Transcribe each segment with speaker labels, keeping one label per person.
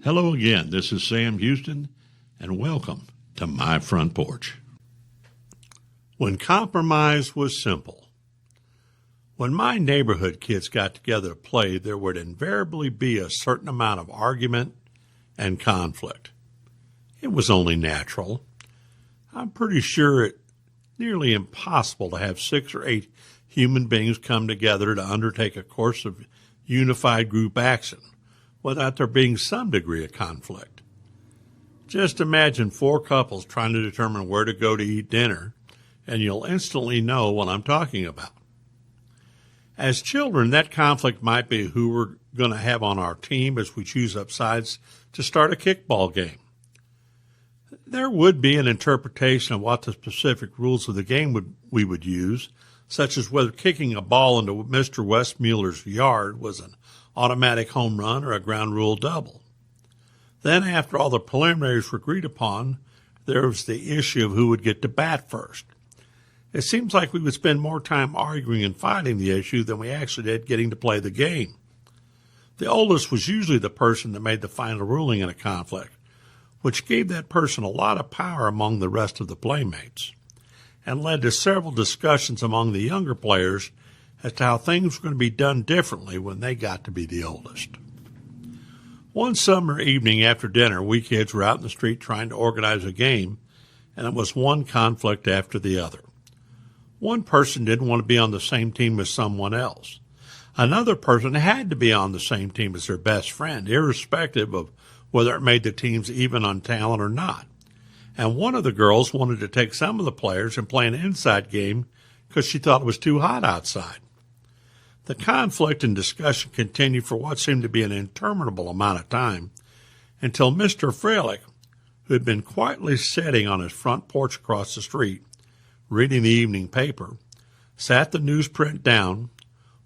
Speaker 1: Hello again, this is Sam Houston, and welcome to My Front Porch. When compromise was simple. When my neighborhood kids got together to play, there would invariably be a certain amount of argument and conflict. It was only natural. I'm pretty sure it's nearly impossible to have 6 or 8 human beings come together to undertake a course of unified group action without there being some degree of conflict. Just imagine 4 couples trying to determine where to go to eat dinner, and you'll instantly know what I'm talking about. As children, that conflict might be who we're going to have on our team as we choose up sides to start a kickball game. There would be an interpretation of what the specific rules of the game we would use, such as whether kicking a ball into Mr. Westmuller's yard was an automatic home run or a ground rule double. Then, after all the preliminaries were agreed upon, there was the issue of who would get to bat first. It seems like we would spend more time arguing and fighting the issue than we actually did getting to play the game. The oldest was usually the person that made the final ruling in a conflict, which gave that person a lot of power among the rest of the playmates, and led to several discussions among the younger players as to how things were going to be done differently when they got to be the oldest. One summer evening after dinner, we kids were out in the street trying to organize a game, and it was one conflict after the other. One person didn't want to be on the same team as someone else. Another person had to be on the same team as their best friend, irrespective of whether it made the teams even on talent or not. And one of the girls wanted to take some of the players and play an inside game because she thought it was too hot outside. The conflict and discussion continued for what seemed to be an interminable amount of time until Mr. Fralick, who had been quietly sitting on his front porch across the street, reading the evening paper, sat the newsprint down,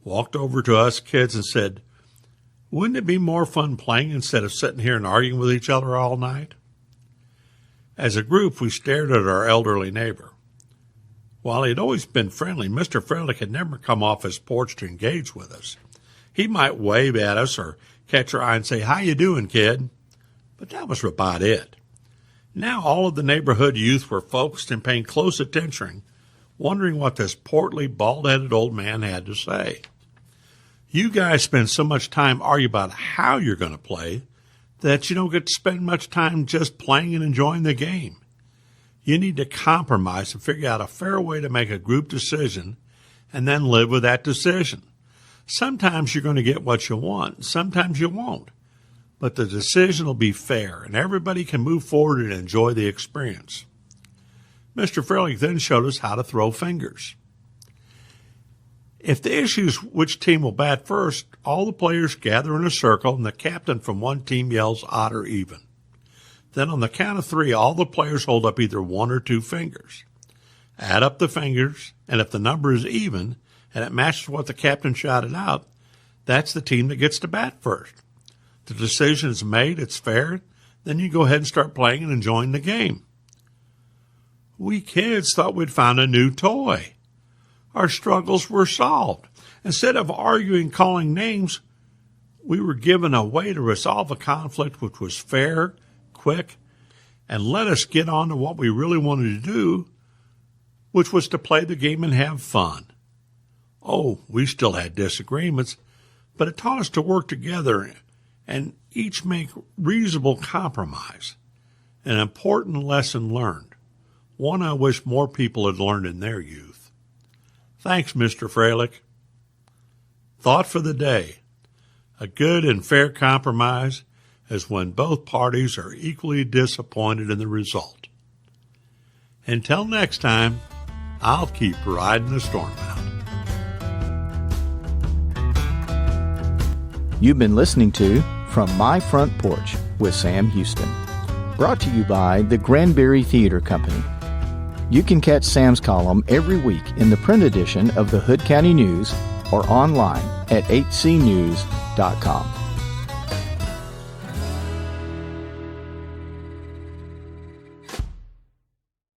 Speaker 1: walked over to us kids and said, "Wouldn't it be more fun playing instead of sitting here and arguing with each other all night?" As a group, we stared at our elderly neighbor. While he had always been friendly, Mr. Fralick had never come off his porch to engage with us. He might wave at us or catch our eye and say, "How you doing, kid?" But that was about it. Now all of the neighborhood youth were focused and paying close attention, wondering what this portly, bald-headed old man had to say. You guys spend so much time arguing about how you're going to play that you don't get to spend much time just playing and enjoying the game. You need to compromise and figure out a fair way to make a group decision and then live with that decision. Sometimes you're going to get what you want, sometimes you won't. But the decision will be fair, and everybody can move forward and enjoy the experience. Mr. Fralick then showed us how to throw fingers. If the issue is which team will bat first, all the players gather in a circle, and the captain from one team yells odd or even. Then on the count of 3, all the players hold up either 1 or 2 fingers. Add up the fingers, and if the number is even, and it matches what the captain shouted out, that's the team that gets to bat first. The decision is made, it's fair, then you go ahead and start playing and enjoying the game. We kids thought we'd found a new toy. Our struggles were solved. Instead of arguing, calling names, we were given a way to resolve a conflict which was fair, quick, and let us get on to what we really wanted to do, which was to play the game and have fun. Oh, we still had disagreements, but it taught us to work together and each make reasonable compromise. An important lesson learned, one I wish more people had learned in their youth. Thanks, Mr. Fralick. Thought for the day. A good and fair compromise is when both parties are equally disappointed in the result. Until next time, I'll keep riding the storm out.
Speaker 2: You've been listening to From My Front Porch with Sam Houston, brought to you by the Granbury Theater Company. You can catch Sam's column every week in the print edition of the Hood County News or online at hcnews.com.